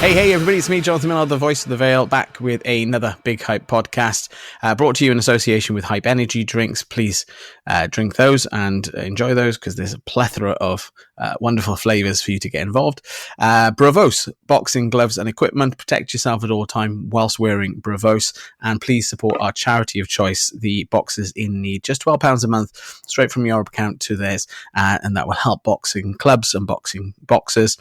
Hey, everybody, it's me, Jonathan Millard, the voice of the Veil, back with another Big Hype podcast, brought to you in association with Hype Energy Drinks. Please drink those and enjoy those, because there's a plethora of wonderful flavours for you to get involved. Bravos, boxing gloves and equipment. Protect yourself at all time whilst wearing Bravos, and please support our charity of choice, the Boxers in Need. Just £12 a month, straight from your account to theirs, and that will help boxing clubs and boxing boxers,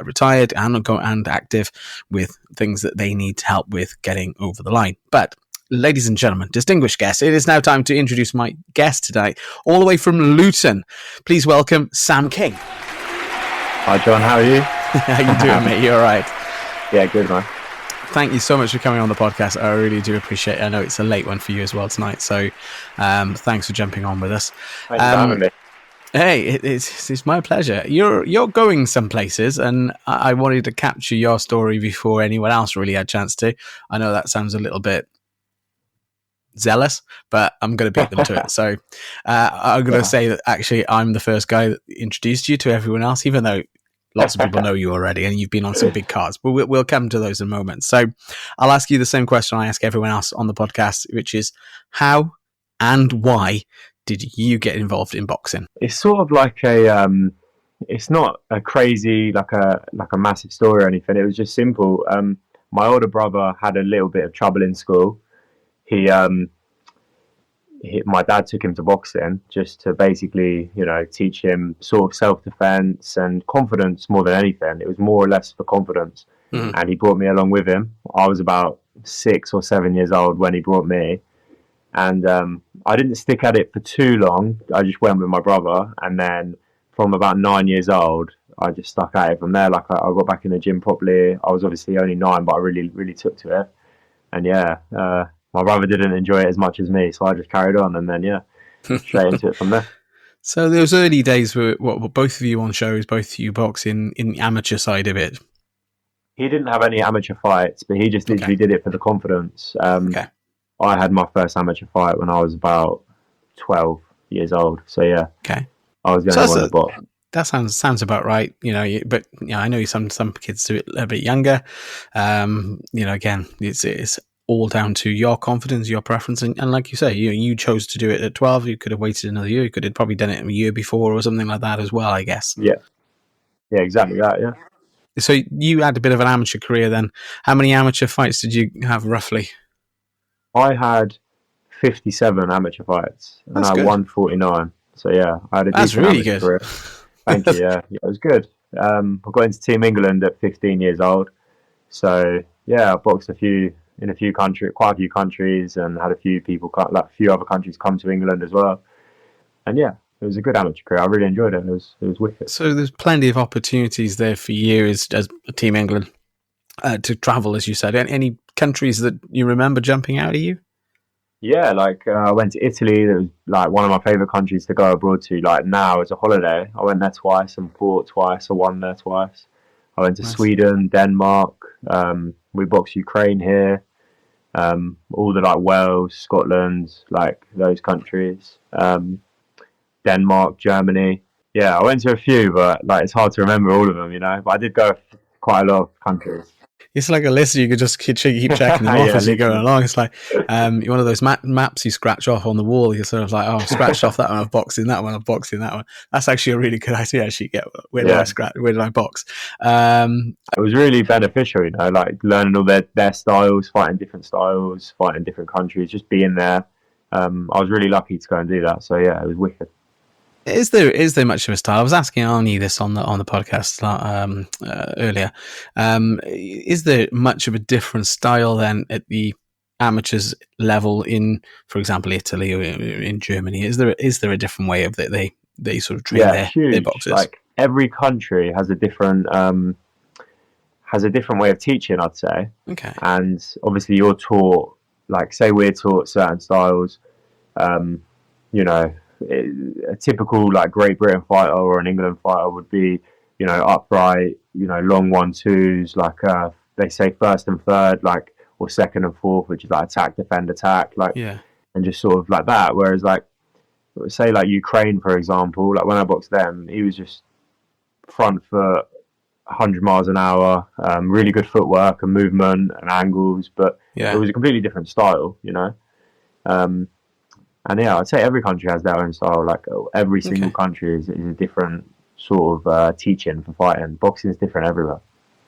retired and active, with things that they need help with getting over the line. But ladies and gentlemen, distinguished guests, it is now time to introduce my guest today, all the way from Luton. Please welcome Sam King. Hi John, how are you? How you doing, mate? You all right? Yeah, good, man. Thank you so much for coming on the podcast. I really do appreciate it. I know it's a late one for you as well tonight, so thanks for jumping on with us. Thanks for having me. Hey, it's my pleasure. You're going some places, and I wanted to capture your story before anyone else really had a chance to. I know that sounds a little bit zealous, but I'm going to beat them to it. So I'm going to say that actually I'm the first guy that introduced you to everyone else, even though lots of people know you already and you've been on some big cards. But we'll come to those in a moment. So I'll ask you the same question I ask everyone else on the podcast, which is how and why did you get involved in boxing? It's sort of like it's not a crazy, like a massive story or anything. It was just simple. My older brother had a little bit of trouble in school. My dad took him to boxing just to basically, teach him sort of self-defense and confidence more than anything. It was more or less for confidence. Mm-hmm. And he brought me along with him. I was about 6 or 7 years old when he brought me. And I didn't stick at it for too long. I just went with my brother. And then from about 9 years old, I just stuck at it from there. Like I got back in the gym properly. I was obviously only 9, but I really, really took to it. And my brother didn't enjoy it as much as me. So I just carried on and then, straight into it from there. So those early days were both of you on shows, both of you boxing in the amateur side of it? He didn't have any amateur fights, but he just literally did it for the confidence. Okay. I had my first amateur fight when I was about 12 years old. So I was the only one to box. That sounds about right. But I know some kids do it a bit younger. Again, it's all down to your confidence, your preference, and like you say, you chose to do it at 12. You could have waited another year. You could have probably done it a year before or something like that as well, I guess. Yeah, exactly that. Yeah. So you had a bit of an amateur career then. How many amateur fights did you have roughly? I had 57 amateur fights, and I won 49. So I had a decent really good career. Thank you. Yeah, it was good. I got into Team England at 15 years old. So I boxed quite a few countries, and had a few other countries come to England as well. And it was a good amateur career. I really enjoyed it. It was wicked. So there's plenty of opportunities there for you as Team England to travel, as you said. Any countries that you remember jumping out at you? Yeah, I went to Italy. That was one of my favourite countries to go abroad to. Now as a holiday, I went there twice and fought twice. I won there twice. I went to Sweden, Denmark. We boxed Ukraine here. All the Wales, Scotland, those countries. Denmark, Germany. Yeah, I went to a few, but it's hard to remember all of them, But I did go quite a lot of countries. It's like a list. You could just keep checking them off as you go along. It's like one of those maps you scratch off on the wall. You're sort of like, I've scratched off that one. I've boxed in that one. I've boxed in that one. That's actually a really good idea. Actually, where did I box? It was really beneficial, learning all their styles, fighting different styles, fighting different countries, just being there. I was really lucky to go and do that. So it was wicked. Is there much of a style? I was asking Arnie this on the podcast earlier. Is there much of a different style then at the amateurs level in, for example, Italy or in Germany? Is there a different way of that they sort of train their boxers? Every country has a different way of teaching, I'd say. Okay. And obviously you're taught, say we're taught certain styles, a typical Great Britain fighter or an England fighter would be, upright, long 1-2s, they say first and third, or second and fourth, which is attack, defend, attack, and just sort of that. Whereas say Ukraine, for example, when I boxed them, he was just front foot, 100 miles an hour, really good footwork and movement and angles, but it was a completely different style, you know. And yeah, I'd say every country has their own style. Like every single country is a different sort of teaching for fighting. Boxing is different everywhere.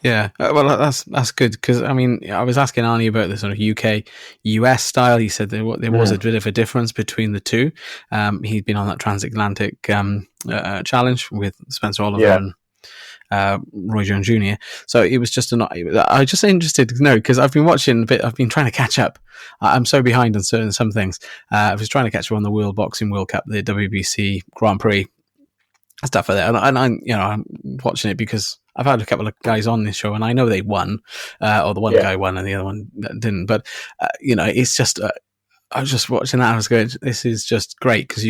Yeah, well, that's good, because I mean, I was asking Arnie about the sort of UK, US style. He said there was a bit of a difference between the two. He'd been on that transatlantic challenge with Spencer Oliver and Roy Jones Jr. So it was just I was just interested to know, because I've been watching a bit. I've been trying to catch up. I'm so behind on some things. I was trying to catch up on the World Boxing World Cup, the WBC Grand Prix, stuff like that, and I'm watching it because I've had a couple of guys on this show, and I know they won, or the one guy won and the other one didn't. But it's just I was just watching that, and I was going, this is just great, because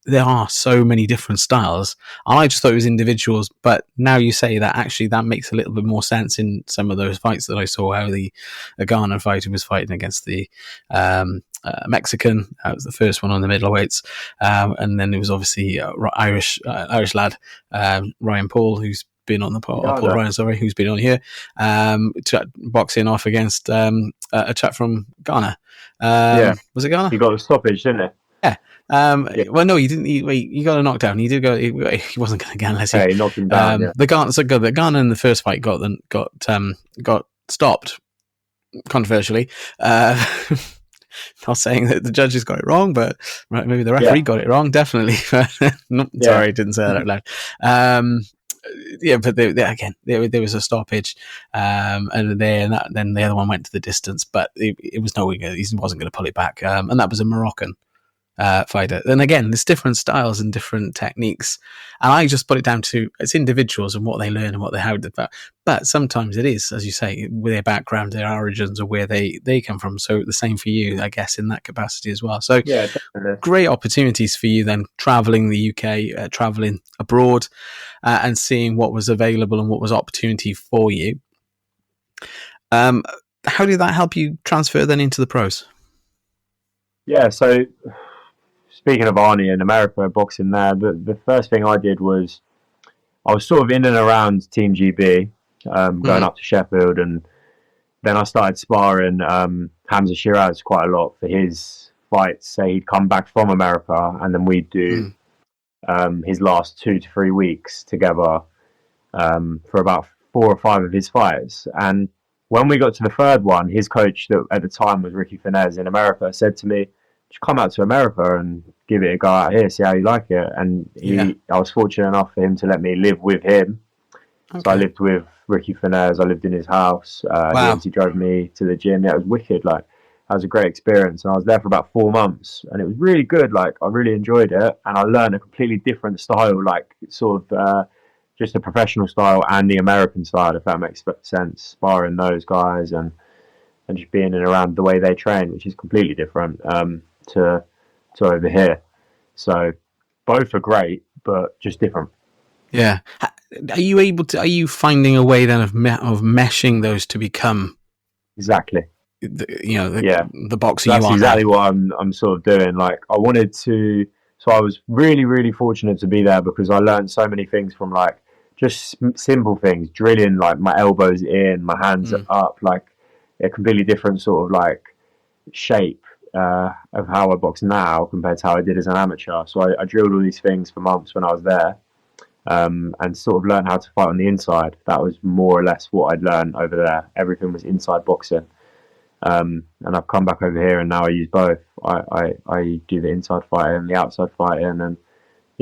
there are so many different styles. And I just thought it was individuals, but now you say that, actually that makes a little bit more sense in some of those fights that I saw, how the Ghana fighter was fighting against the Mexican. That was the first one on the middleweights, and then there was obviously Irish lad, Ryan Paul, who's been on the Paul Ryan, who's been on here, boxing off against a chap from Ghana. Was it Ghana? He got a stoppage, didn't he? Yeah. Well, no, he didn't. He got a knockdown. He did go. He wasn't going to get unless he knocked him down. The Ghana in the first fight got stopped controversially. Not saying that the judges got it wrong, but maybe the referee got it wrong. Definitely. Sorry, I didn't say that out loud. But there was a stoppage, and then the other one went to the distance, but it was no, he wasn't going to pull it back, and that was a Moroccan fighter. And again, there's different styles and different techniques, and I just put it down to it's individuals and what they learn and what they how. But sometimes it is, as you say, with their background, their origins, or where they come from. So the same for you, I guess, in that capacity as well. So great opportunities for you then, traveling the UK, traveling abroad, and seeing what was available and what was opportunity for you. How did that help you transfer then into the pros? Yeah, so speaking of Arnie in America, boxing there, the first thing I did was I was sort of in and around Team GB, going up to Sheffield, and then I started sparring Hamza Shiraz quite a lot for his fights. Say he'd come back from America, and then we'd do his last 2 to 3 weeks together for about 4 or 5 of his fights. And when we got to the third one, his coach, that at the time was Ricky Finez in America, said to me, "Just come out to America and give it a go out here, see how you like it." And I was fortunate enough for him to let me live with him. Okay. So I lived with Ricky Finez. I lived in his house. He drove me to the gym. Yeah, it was wicked. Like, that was a great experience. And I was there for about 4 months, and it was really good. Like, I really enjoyed it, and I learned a completely different style, like sort of just the professional style and the American style, if that makes sense. Sparring those guys and just being in and around the way they train, which is completely different to over here. So both are great, but just different. Yeah. Are you finding a way then of meshing those to become exactly the boxer that's you are? That's exactly what I'm sort of doing. Like, I wanted to, so I was really, really fortunate to be there, because I learned so many things from, like, just simple things, drilling, like my elbows in, my hands up, like a completely different sort of like shape of how I box now compared to how I did as an amateur. So I drilled all these things for months when I was there, and sort of learned how to fight on the inside. That was more or less what I'd learned over there. Everything was inside boxing, and I've come back over here, and now I use both. I do the inside fighting and the outside fighting, and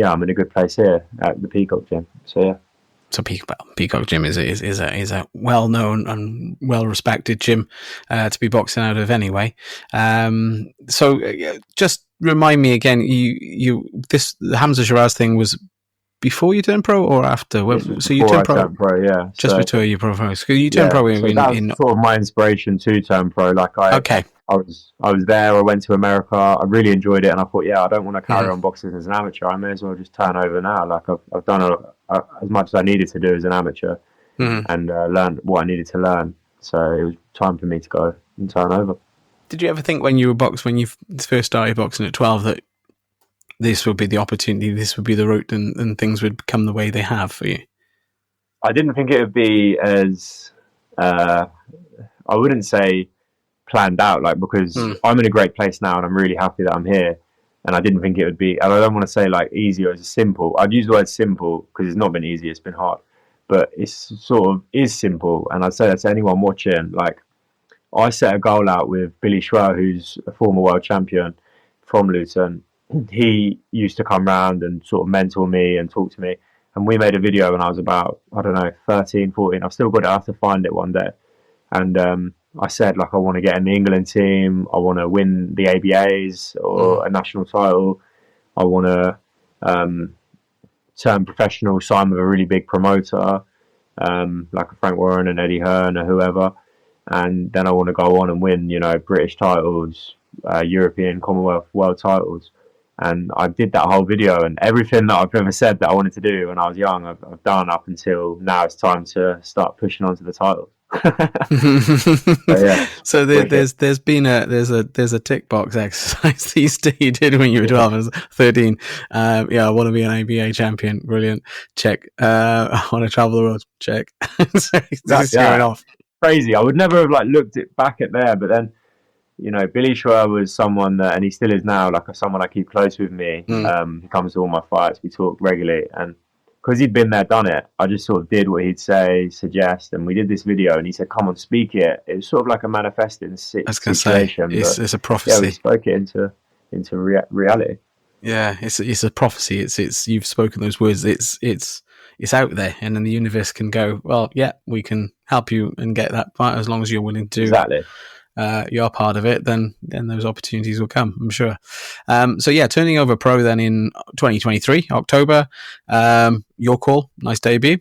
I'm in a good place here at the Peacock Gym. So yeah. So Peacock Gym is a well-known and well-respected gym to be boxing out of anyway. So just remind me again, the Hamza Shiraz thing was before you turned pro or after? So you turned pro, yeah. Just before you pro. So you turned pro so that was sort of my inspiration to turn pro. Like I was there. I went to America. I really enjoyed it, and I thought, I don't want to carry on boxing as an amateur. I may as well just turn over now. Like I've done as much as I needed to do as an amateur, and learned what I needed to learn. So it was time for me to go and turn over. Did you ever think when you first started boxing at 12 that this would be the opportunity, this would be the route, and things would become the way they have for you? I didn't think it would be as I wouldn't say planned out, like, because I'm in a great place now and I'm really happy that I'm here. And I didn't think it would be, and I don't want to say like easy or simple. I'd use the word simple because it's not been easy, it's been hard. But it's sort of is simple. And I'd say that to anyone watching, like, I set a goal out with Billy Schwer, who's a former world champion from Luton. He used to come round and sort of mentor me and talk to me. And we made a video when I was about, I don't know, 13, 14. I've still got it. I have to find it one day. And I said, like, I want to get in the England team. I want to win the ABAs or a national title. I want to turn professional, sign with a really big promoter, like a Frank Warren and Eddie Hearn or whoever. And then I want to go on and win, you know, British titles, European, Commonwealth, world titles. And I did that whole video, and everything that I've ever said that I wanted to do when I was young, I've done up until now. It's time to start pushing on to the titles. So there's been a tick box exercise that you did when you were 12 and 13. I want to be an ABA champion. Brilliant. Check. I want to travel the world. Check. So that's going off. Crazy. I would never have like looked it back at there, but then, you know, Billy Schwer was someone that, and he still is now, like someone I keep close with me. He comes to all my fights. We talk regularly, and because he'd been there, done it, I just sort of did what he'd say, suggest, and we did this video, and he said, "Come on, speak it." It was sort of like a manifesting situation. It's a prophecy. Yeah, we spoke it into reality. Yeah, it's a prophecy. It's you've spoken those words. It's out there, and then the universe can go, well, yeah, we can help you and get that part as long as you're willing to. Exactly. You're part of it, then those opportunities will come, I'm sure. So yeah, turning over pro then in 2023, October. Your call, nice debut.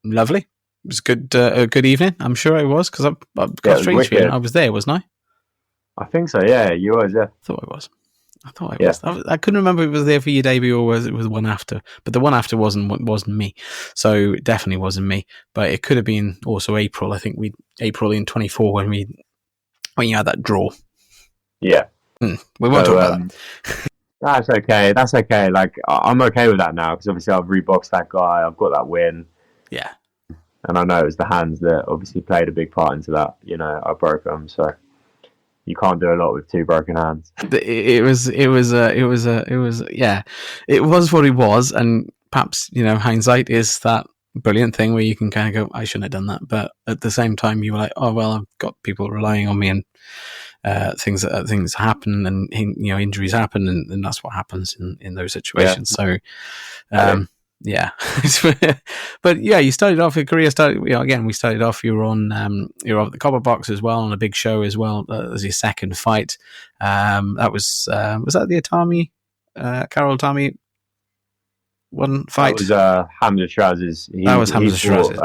Lovely. It was a good evening. I'm sure it was, because I've got strange feeling. I was there, wasn't I? I think so, yeah. You was, yeah. I thought I was. I couldn't remember if it was there for your debut or was it the one after. But the one after wasn't me. So it definitely wasn't me. But it could have been also April. I think April in 24 when you had that draw. Yeah. We won't talk about that. That's okay. Like, I'm okay with that now because obviously I've reboxed that guy. I've got that win. Yeah. And I know it was the hands that obviously played a big part into that. You know, I broke them, so you can't do a lot with two broken hands. It was what it was, and perhaps, you know, hindsight is that brilliant thing where you can kind of go, I shouldn't have done that, but at the same time you were like, oh well, I've got people relying on me, and things happen, and you know, injuries happen, and that's what happens in those situations. So yeah. But yeah, you started off your career. We started off. You were on the Copper Box as well, on a big show as well as your second fight. That was that the Atami, Carol Atami one fight? That was Hamza Shiraz's. That was Hamza Shiraz's.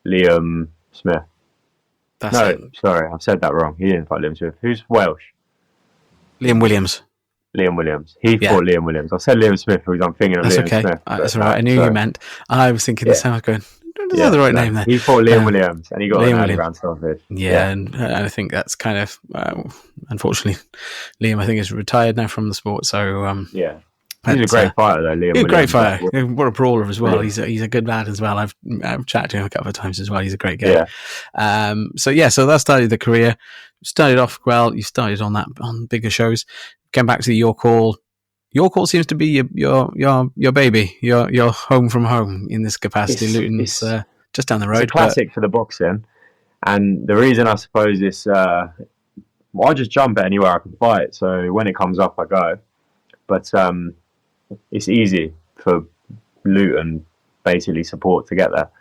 Liam Smith. Sorry, I've said that wrong. He didn't fight Liam Smith. Who's Welsh? Liam Williams. He fought Liam Williams. I said Liam Smith because I'm thinking of Liam Smith. That's all right. I knew you meant. I was thinking the same. I was going, is that the right name there? He fought Liam Williams, and he got an early round stoppage. Yeah, and I think that's kind of, unfortunately, Liam, I think, is retired now from the sport. So, yeah. He's a great fighter, though, Liam. He's a great fighter. What a brawler as well. Yeah. He's a good lad as well. I've chatted to him a couple of times as well. He's a great guy. Yeah. So that started the career. Started off well. You started on bigger shows. Came back to the Your Call. Your Call seems to be your baby. Your home from home in this capacity. Luton's just down the road. It's a classic for the boxing, and the reason I suppose is I just jump at anywhere I can fight. So when it comes up, I go. But it's easy for Luton basically support to get there.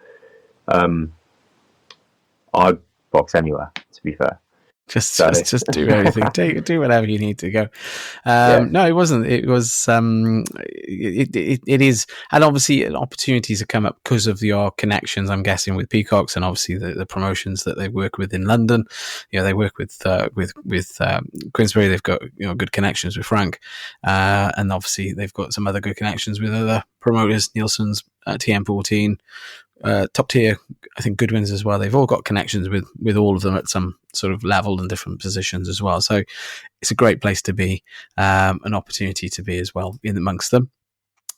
I box anywhere, to be fair. Just do everything. do whatever you need to go. No, it wasn't. It was. It is, and obviously opportunities have come up because of your connections. I'm guessing with Peacocks and obviously the promotions that they work with in London. You know, they work with Queensberry. They've got, you know, good connections with Frank, and obviously they've got some other good connections with other promoters. Nielsen's, TM14. Top tier, I think Goodwin's as well. They've all got connections with all of them at some sort of level and different positions as well. So it's a great place to be, an opportunity to be as well in amongst them.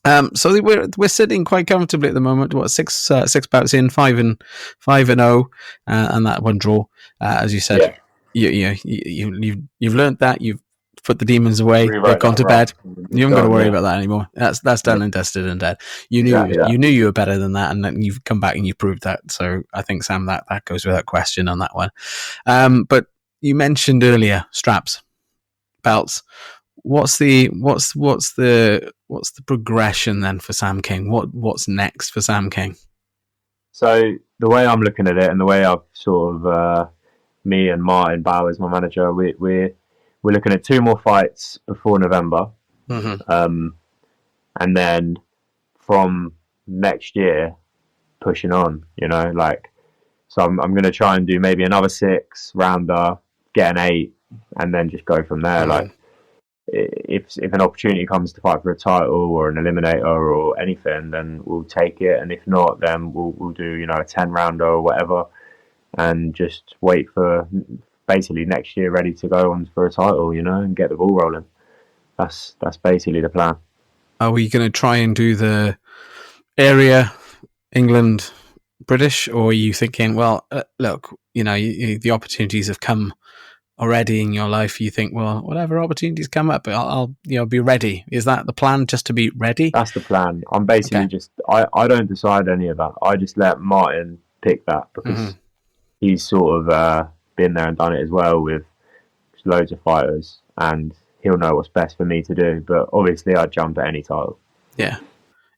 So we're sitting quite comfortably at the moment. What, six bouts in, 5-0, and that one draw. As you said, you've learned that, you've put the demons away. They've gone to bed. You haven't got to worry about that anymore. That's done and dusted and dead. You knew you were better than that, and then you've come back and you proved that. So I think, Sam, that goes without question on that one. But you mentioned earlier straps, belts. What's the progression then for Sam King? What's next for Sam King? So the way I'm looking at it, and the way I've sort of me and Martin Bowers, my manager, we're looking at 2 more fights before November, and then from next year pushing on. So I'm going to try and do maybe another 6 rounder, get an 8, and then just go from there. Like, if an opportunity comes to fight for a title or an eliminator or anything, then we'll take it, and if not, then we'll do a 10 rounder or whatever, and just wait for basically next year ready to go on for a title, and get the ball rolling. That's basically the plan. Are we going to try and do the area, England, British, or are you thinking, well, look, the opportunities have come already in your life? You think, well, whatever opportunities come up, I'll be ready. Is that the plan, just to be ready? That's the plan. I'm basically I don't decide any of that. I just let Martin pick that, because he's sort of been there and done it as well with loads of fighters, and he'll know what's best for me to do. But obviously I'd jump at any title. Yeah.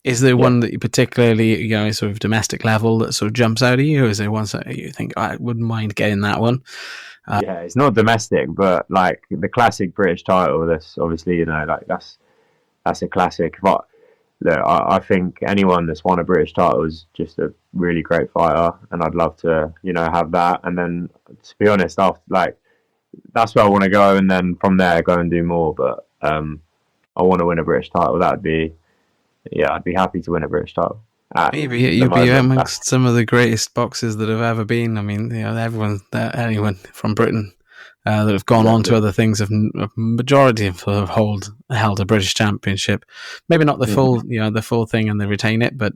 Is there one that you particularly, sort of domestic level, that sort of jumps out at you? Or is there one that you think, I wouldn't mind getting that one? It's not domestic, but like the classic British title, that's obviously, that's a classic. But look, I think anyone that's won a British title is just a really great fighter, and I'd love to, have that. And then, to be honest, after, that's where I want to go, and then from there go and do more. But I want to win a British title. I'd be happy to win a British title. Maybe you'll be amongst some of the greatest boxers that have ever been. I mean, anyone from Britain that have gone on to other things, a majority of them have held a British championship. Maybe not the full, the full thing, and they retain it, but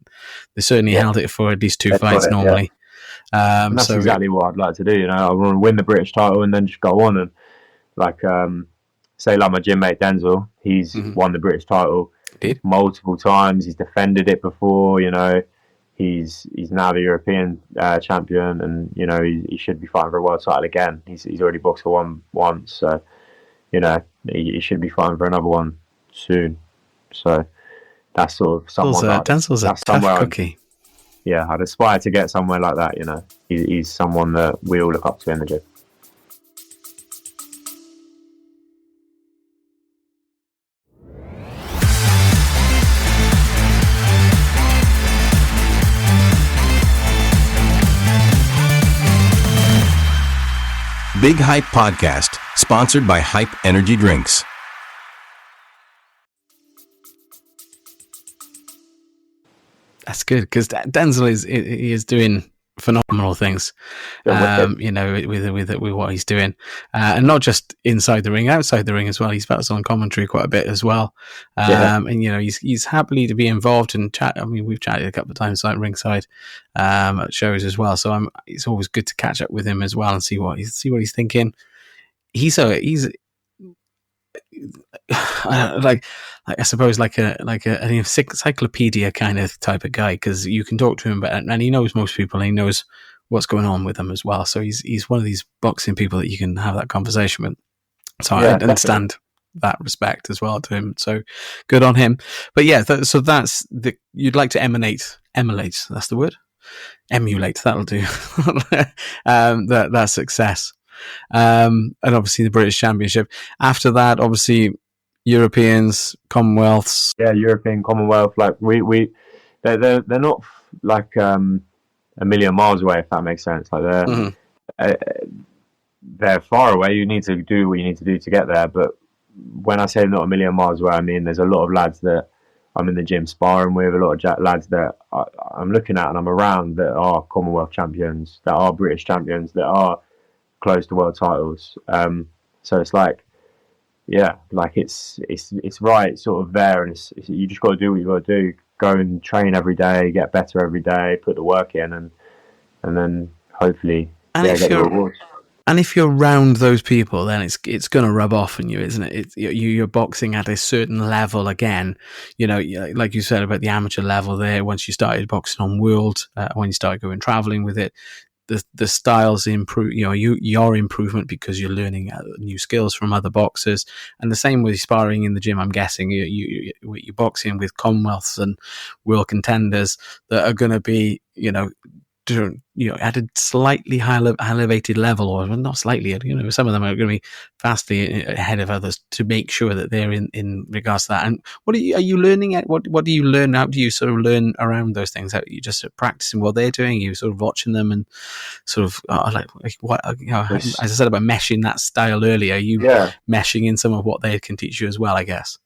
they certainly held it for at least 2 fights normally. And that's exactly what I'd like to do. I want to win the British title and then just go on and say like my gym mate Denzel, he's won the British title multiple times. He's defended it before. He's now the European champion, and he should be fighting for a world title again. He's already boxed for one once, so he should be fighting for another one soon. So that's sort of someone. Denzel's a tough cookie. I'd aspire to get somewhere like that. He's someone that we all look up to in the gym. Big Hype Podcast, sponsored by Hype Energy Drinks. That's good, because Denzel is doing phenomenal things, with what he's doing, and not just inside the ring, outside the ring as well. He's on commentary quite a bit as well, and he's happily to be involved in chat. I mean, we've chatted a couple of times like ringside at shows as well, so it's always good to catch up with him as well and see what he's thinking. He's I suppose like an encyclopedia kind of type of guy, because you can talk to him, and he knows most people, and he knows what's going on with them as well. So he's one of these boxing people that you can have that conversation with. So I understand that respect as well to him. So good on him. But so that's you'd like to emulate. That's the word. Emulate. That'll do. that success. And obviously the British Championship. After that, obviously Europeans, Commonwealths. Yeah, European, Commonwealth. Like they're not like a million miles away, if that makes sense. Like they're far away. You need to do what you need to do to get there. But when I say not a million miles away, I mean there's a lot of lads that I'm in the gym sparring with, a lot of lads that I'm looking at and I'm around that are Commonwealth champions, that are British champions, that are close to world titles. So it's like yeah, like it's right sort of there, and you just got to do what you got to do. Go and train every day, get better every day, put the work in, and then hopefully, And yeah, if get the you're rewards. and if you're around those people, then it's going to rub off on you, isn't it? You're boxing at a certain level again. You know, like you said about the amateur level there. Once you started boxing on world, when you started going traveling with it, the styles improve. You know, your improvement because you're learning new skills from other boxers, and the same with sparring in the gym. I'm guessing you're boxing with Commonwealths and world contenders that are going to be, at a slightly elevated level, or not slightly, some of them are going to be vastly ahead of others to make sure that they're in regards to that. And are you learning at? What do you learn? How do you sort of learn around those things? Are you just practicing what they're doing? You sort of watching them and sort of like what, as I said about meshing that style earlier, are you meshing in some of what they can teach you as well, I guess?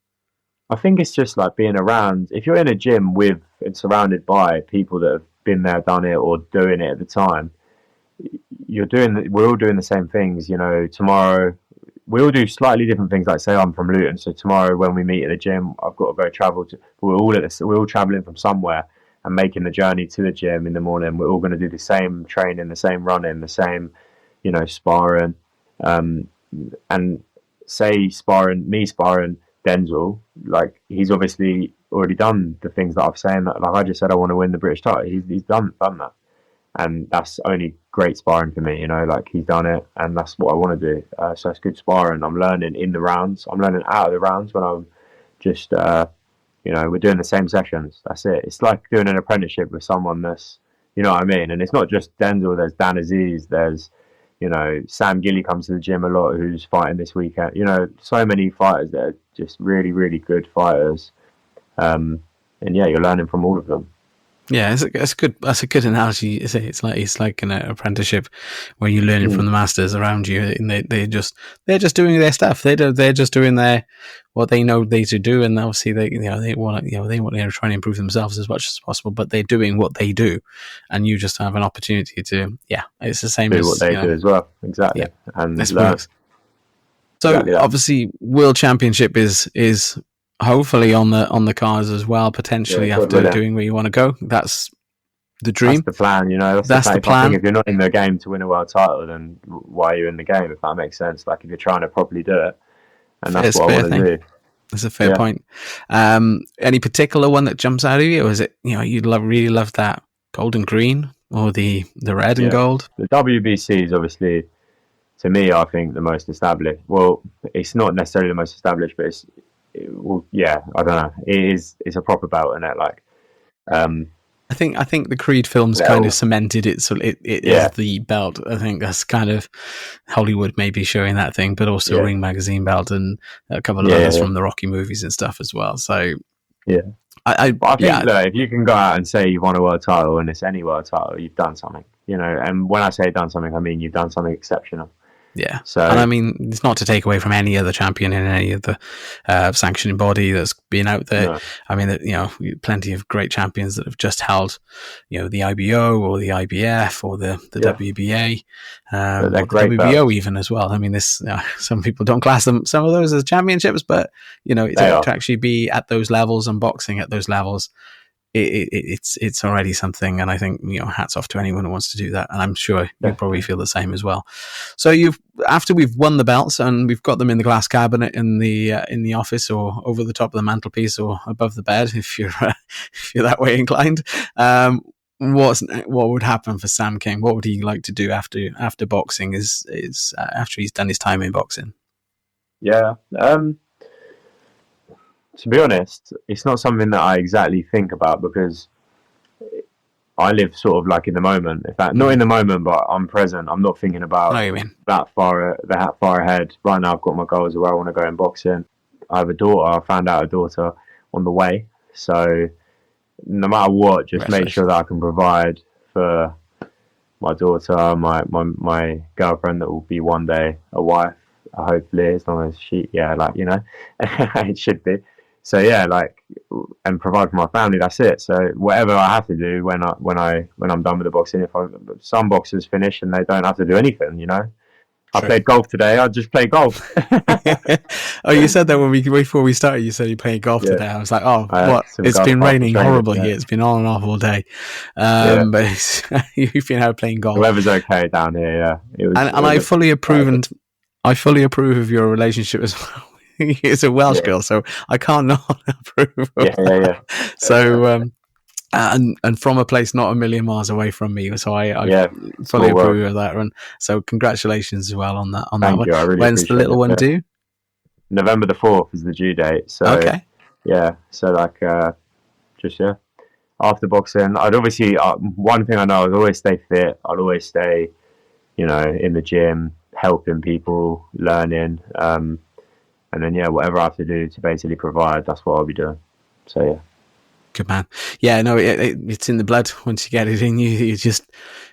I think it's just like being around. If you're in a gym with and surrounded by people that have been there, done it, or doing it at the time, we're all doing the same things. You know, tomorrow we all do slightly different things. Like say I'm from Luton, so tomorrow when we meet at the gym, I've got to go travel to. We're all traveling from somewhere and making the journey to the gym in the morning. We're all going to do the same training, the same running, the same, sparring, and say sparring Denzel, like he's obviously already done the things that I've said. Like I just said, I want to win the British title. He's done that, and that's only great sparring for me. Like he's done it, and that's what I want to do. So it's good sparring. I'm learning in the rounds. I'm learning out of the rounds when I'm just, we're doing the same sessions. That's it. It's like doing an apprenticeship with someone that's, you know what I mean. And it's not just Denzel. There's Dan Aziz. There's Sam Gilly comes to the gym a lot, who's fighting this weekend. So many fighters that are just really, really good fighters. And yeah, you're learning from all of them. Yeah, it's good. That's a good analogy. It's like an apprenticeship where you're learning from the masters around you, and they're just doing their stuff. They're just doing what they know they should do, and obviously they're trying to improve themselves as much as possible. But they're doing what they do, and you just have an opportunity to it's the same do what they do as well. Exactly, and learn. So exactly obviously, World Championship is hopefully on the cards as well, potentially after doing where you want to go. That's the dream. That's the plan, That's the plan. I think if you're not in the game to win a world title, then why are you in the game, if that makes sense? Like if you're trying to properly do it, and that's what I want to do. That's a fair point. Any particular one that jumps out of you, or is it, you'd really love that gold and green, or the red and gold? The WBC is obviously, to me, I think the most established. Well, it's not necessarily the most established, but I don't know. It's a proper belt, isn't it? Like, I think the Creed films kind of cemented it. So it is the belt. I think that's kind of Hollywood maybe showing that thing, but also Ring Magazine belt and a couple of others from the Rocky movies and stuff as well. So I think that if you can go out and say you've won a world title, and it's any world title, you've done something. And when I say done something, I mean you've done something exceptional. Yeah. So, and I mean, it's not to take away from any other champion in any of the sanctioning body that's been out there. No. I mean, plenty of great champions that have just held, the IBO or the IBF or the WBA, or the WBO belts. Even as well. I mean, some people don't class some of those as championships, but to actually be at those levels and boxing at those levels. It's already something, and I think hats off to anyone who wants to do that, and I'm sure you probably feel the same as well. So after we've won the belts and we've got them in the glass cabinet in the office or over the top of the mantelpiece or above the bed, if you're that way inclined, what would happen for Sam King? What would he like to do after boxing? Is after he's done his time in boxing? Yeah. To be honest, it's not something that I exactly think about because I live sort of like in the moment. In fact, not in the moment, but I'm present. I'm not thinking about that far ahead. Right now, I've got my goals of where I want to go in boxing. I have a daughter. I found out a daughter on the way. So no matter what, just make sure that I can provide for my daughter, my girlfriend that will be one day a wife, hopefully, as long as she, it should be. So and provide for my family. That's it. So whatever I have to do when I'm done with the boxing, some boxers finish and they don't have to do anything. I played golf today. I just play golf. Oh, you said that before we started. You said you played golf today. I was like, oh, what? It's been raining horribly here. It's been on and off all day. But you've been out playing golf. The weather's okay down here. Yeah, I fully approve of your relationship as well. It's a Welsh girl, so I can't not approve of that. So, and from a place not a million miles away from me, so I fully approve of that. And so, congratulations as well on that. Thank you. I really When's the little one due? November the 4th is the due date. So, after boxing, I'd obviously one thing I know is always stay fit. I'd always stay, in the gym, helping people, learning. And then, whatever I have to do to basically provide, that's what I'll be doing. So, yeah. Good man. Yeah, no, it's in the blood. Once you get it in you,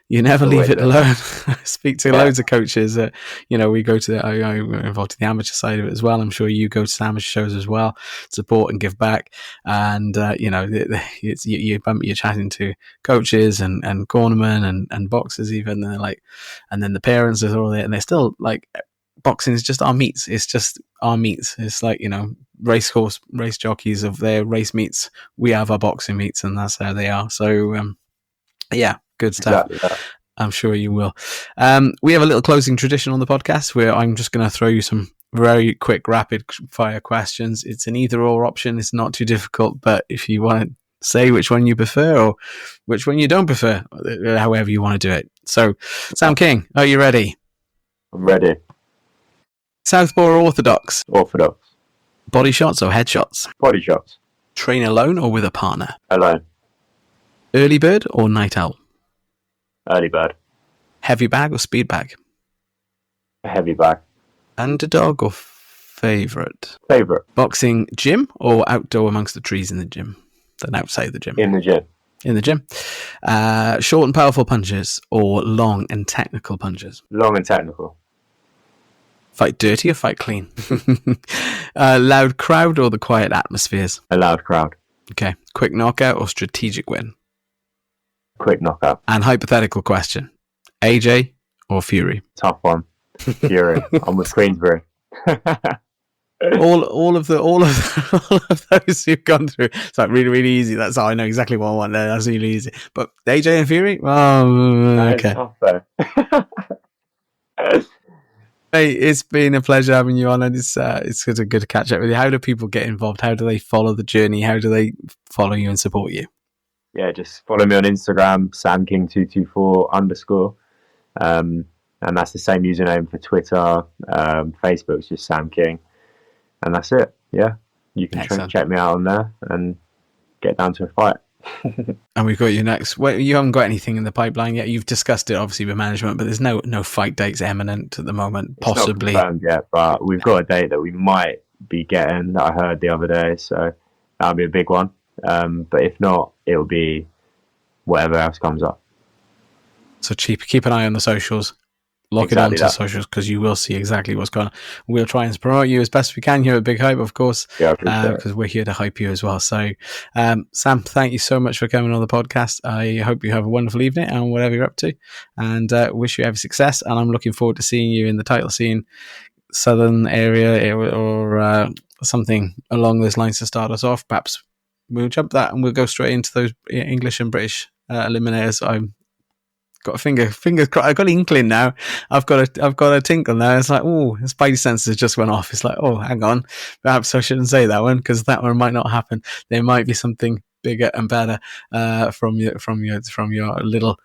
you never leave it alone. I speak to loads of coaches that, we go to I'm involved in the amateur side of it as well. I'm sure you go to amateur shows as well, support and give back. And, you're chatting to coaches and cornermen and boxers even. And then the parents are all there, and they're still like, boxing is just our meets. It's just our meets. It's like, race jockeys of their race meets. We have our boxing meets, and that's how they are. So, good stuff. Exactly. I'm sure you will. We have a little closing tradition on the podcast where I'm just going to throw you some very quick, rapid fire questions. It's an either or option. It's not too difficult, but if you want to say which one you prefer or which one you don't prefer, however you want to do it. So, Sam King, are you ready? I'm ready. Southpaw or orthodox? Orthodox. Body shots or headshots? Body shots. Train alone or with a partner? Alone. Early bird or night owl? Early bird. Heavy bag or speed bag? A heavy bag. Underdog or favourite? Favourite. Boxing gym or outdoor amongst the trees in the gym? Then outside the gym? In the gym. In the gym. Short and powerful punches or long and technical punches? Long and technical. Fight dirty or fight clean? Loud crowd or the quiet atmospheres? A loud crowd. Okay. Quick knockout or strategic win? Quick knockout. And hypothetical question. AJ or Fury? Tough one. Fury. I'm with Queensbury. all of those you've gone through. It's like really, really easy. That's all I know exactly what I want there. That's really easy. But AJ and Fury? Oh, okay. Hey, it's been a pleasure having you on, and it's such a good to catch up with you. How do people get involved? How do they follow the journey? How do they follow you and support you? Yeah, just follow me on Instagram, samking224_. And that's the same username for Twitter. Facebook's just Sam King. And that's it. Yeah, you can check me out on there and get down to a fight. And we've got you next. Well, you haven't got anything in the pipeline yet. You've discussed it obviously with management, but there's no fight dates imminent at the moment. Possibly. It's not confirmed yet, but we've got a date that we might be getting that I heard the other day, so that'll be a big one. But if not, it'll be whatever else comes up. So keep an eye on the socials. Lock it onto the socials, because you will see exactly what's going on. We'll try and promote you as best we can here at Big Hype, of course, because we're here to hype you as well. So, Sam, thank you so much for coming on the podcast. I hope you have a wonderful evening and whatever you're up to, and wish you every success. And I'm looking forward to seeing you in the title scene, southern area, or something along those lines to start us off. Perhaps we'll jump that and we'll go straight into those English and British eliminators. I'm got fingers crossed. I've got an inkling now. I've got a tinkle now. It's like, oh, the spidey senses just went off. It's like, oh, hang on, perhaps I shouldn't say that one, because that one might not happen. There might be something bigger and better from your little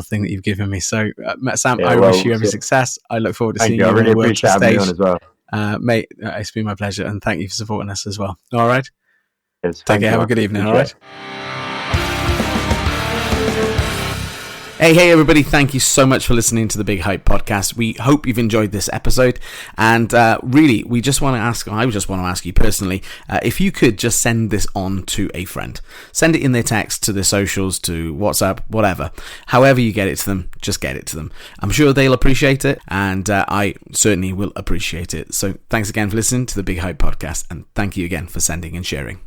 thing that you've given me. So, Sam, I wish you every success. I look forward to seeing you. I really appreciate having you on as well, mate. It's been my pleasure, and thank you for supporting us as well. All right, take care. Have a good evening. All right. Hey, everybody. Thank you so much for listening to the Big Hype podcast. We hope you've enjoyed this episode. And really, I just want to ask you personally, if you could just send this on to a friend. Send it in their text, to their socials, to WhatsApp, whatever. However you get it to them, just get it to them. I'm sure they'll appreciate it, and I certainly will appreciate it. So thanks again for listening to the Big Hype podcast, and thank you again for sending and sharing.